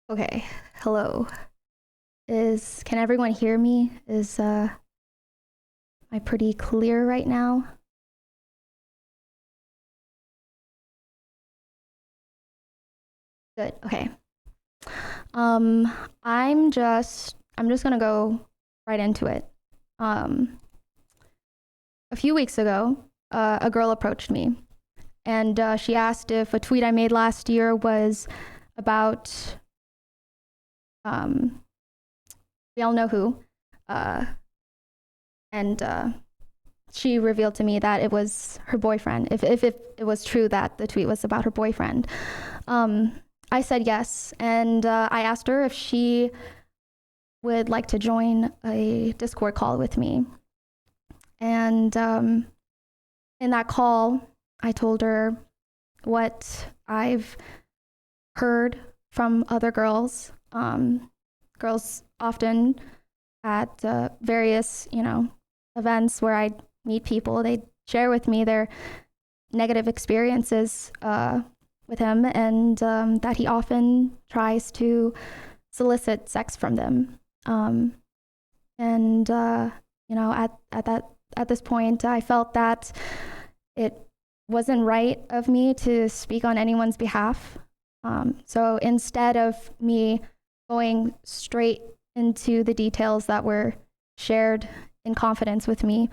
Okay, hello. Can everyone hear me? Am I pretty clear right now? Good. Okay. Um I'm just gonna go right into it. Um a few weeks ago, a girl approached me and she asked if a tweet I made last year was about um we all know who. Uh and she revealed to me that it was her boyfriend. If it was true that the tweet was about her boyfriend, um, I said yes, and I asked her if she would like to join a Discord call with me. And in that call, I told her what I've heard from other girls. Girls often at various, events where I meet people, they share with me their negative experiences with him, and that he often tries to solicit sex from them. And at this point, I felt that it wasn't right of me to speak on anyone's behalf. So instead of me going straight into the details that were shared in confidence with me,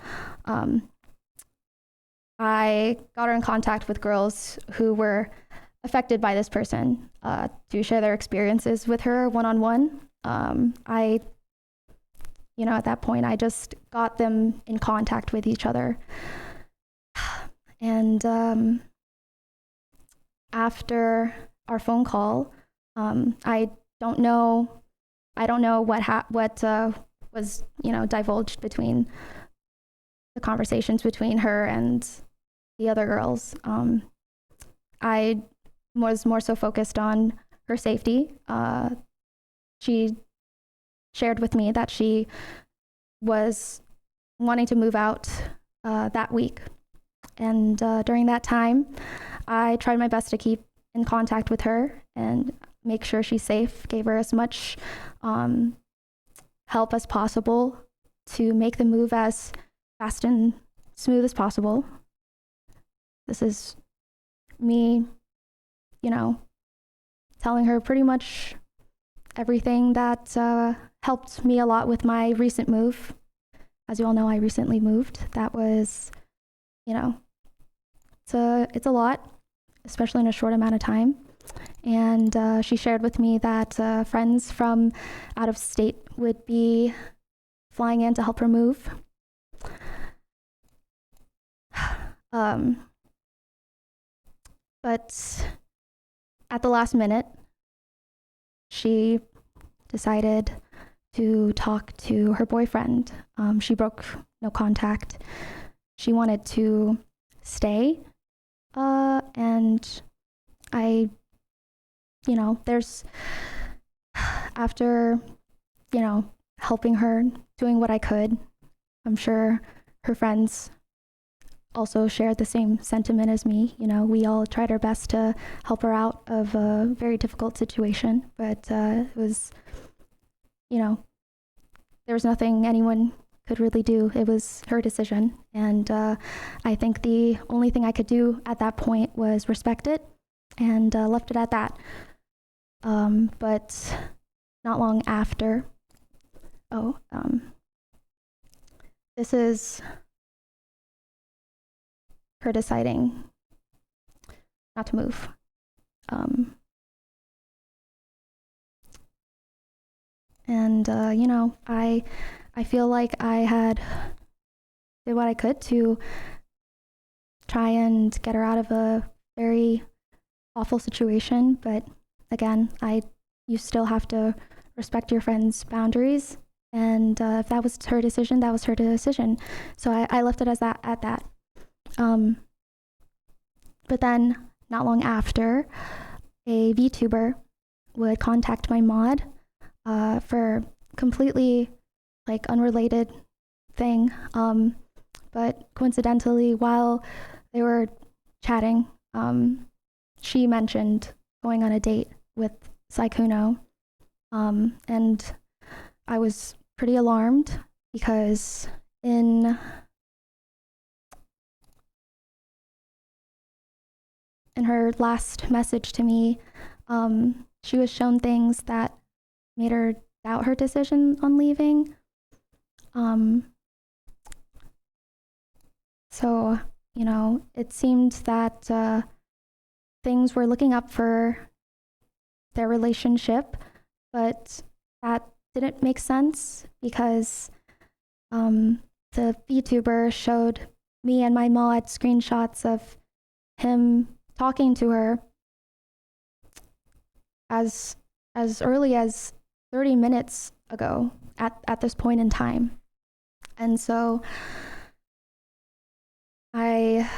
I got her in contact with girls who were affected by this person to share their experiences with her one on one. At that point, I just got them in contact with each other. And after our phone call, I don't know, what was divulged between the conversations between her and the other girls. I was more so focused on her safety. She shared with me that she was wanting to move out that week. And during that time, I tried my best to keep in contact with her and make sure she's safe, gave her as much help as possible to make the move as fast and smooth as possible. This is me, telling her pretty much everything that helped me a lot with my recent move. As you all know, I recently moved. That was, it's a lot, especially in a short amount of time. And she shared with me that friends from out of state would be flying in to help her move. But at the last minute, she decided to talk to her boyfriend. She broke no contact. She wanted to stay. And I, there's, after, helping her, doing what I could, I'm sure her friends also shared the same sentiment as me. We all tried our best to help her out of a very difficult situation, but it was, there was nothing anyone could really do. It was her decision. And I think the only thing I could do at that point was respect it and left it at that. But not long after, this is her deciding not to move. And I feel like I had did what I could to try and get her out of a very awful situation. But again, you still have to respect your friend's boundaries. And if that was her decision, that was her decision. So I left it as that at that. But then, not long after, a VTuber would contact my mod for completely unrelated thing. But coincidentally, while they were chatting, she mentioned going on a date with Saikuno. And I was pretty alarmed because in her last message to me, she was shown things that made her doubt her decision on leaving. So, it seemed that things were looking up for their relationship, but that didn't make sense because the VTuber showed me and my mod screenshots of him talking to her as early as 30 minutes ago at this point in time. And so I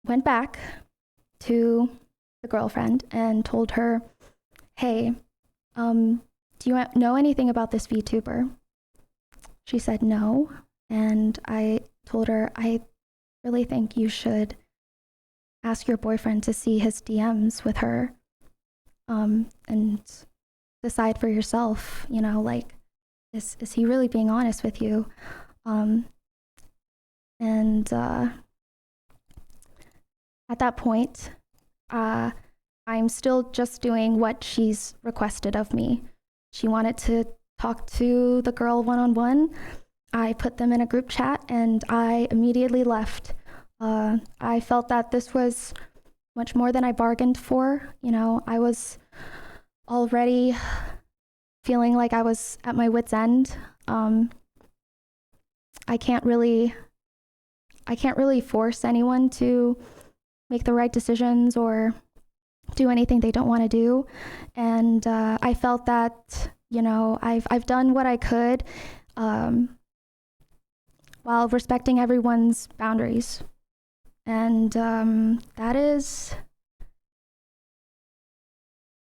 went back to the girlfriend and told her, hey, do you know anything about this VTuber? She said no. And I told her, I really think you should ask your boyfriend to see his DMs with her, and decide for yourself, like, is he really being honest with you? And at that point, I'm still just doing what she's requested of me. She wanted to talk to the girl one-on-one. I put them in a group chat and I immediately left. I felt that this was much more than I bargained for. I was already feeling like I was at my wit's end. I can't really force anyone to make the right decisions or do anything they don't want to do. And I felt that, I've done what I could while respecting everyone's boundaries. And that is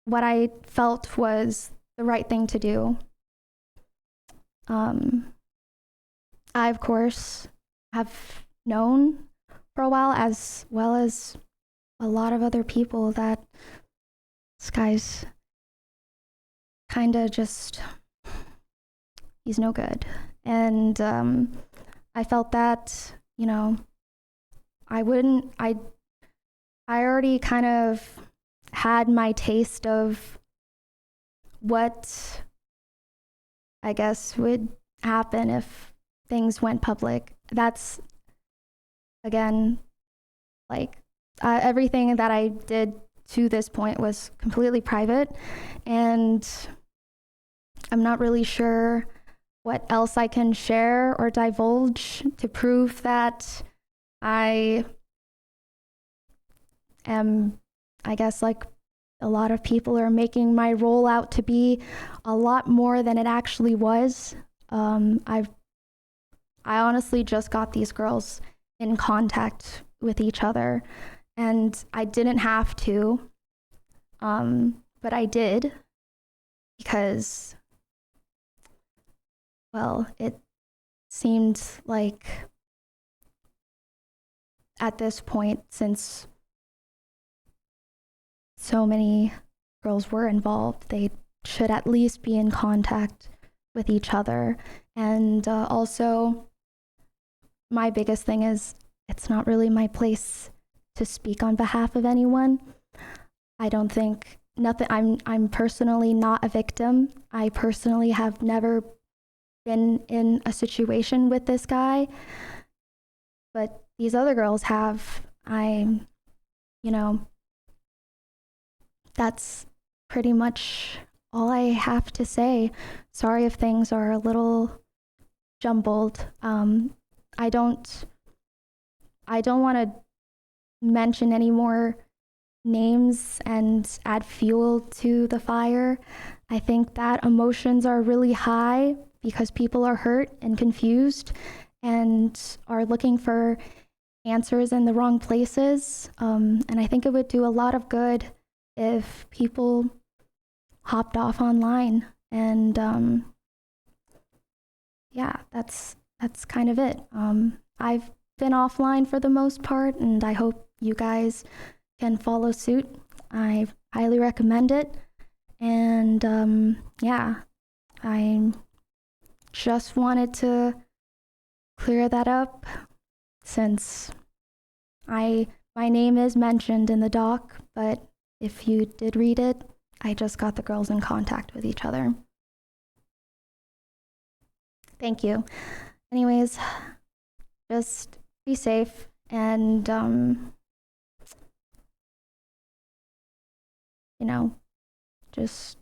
what I felt was the right thing to do. I, of course, have known for a while, as well as a lot of other people, that this guy's kind of just, he's no good. And I felt that, I already kind of had my taste of what I guess would happen if things went public. That's, again, like, everything that I did to this point was completely private, and I'm not really sure what else I can share or divulge to prove that I am, I guess, like a lot of people are making my role out to be a lot more than it actually was. I honestly just got these girls in contact with each other, and I didn't have to, but I did because, well, it seemed like at this point, since so many girls were involved, they should at least be in contact with each other. And also, my biggest thing is, it's not really my place to speak on behalf of anyone. I don't think I'm personally not a victim. I personally have never been in a situation with this guy, but these other girls have. That's pretty much all I have to say. Sorry if things are a little jumbled. I don't want to mention any more names and add fuel to the fire. I think that emotions are really high because people are hurt and confused and are looking for answers in the wrong places. And I think it would do a lot of good if people hopped off online. And yeah, that's kind of it. I've been offline for the most part, and I hope you guys can follow suit. I highly recommend it. And yeah, I just wanted to clear that up since my name is mentioned in the doc, but if you did read it, I just got the girls in contact with each other. Thank you. Anyways, just be safe and you know, just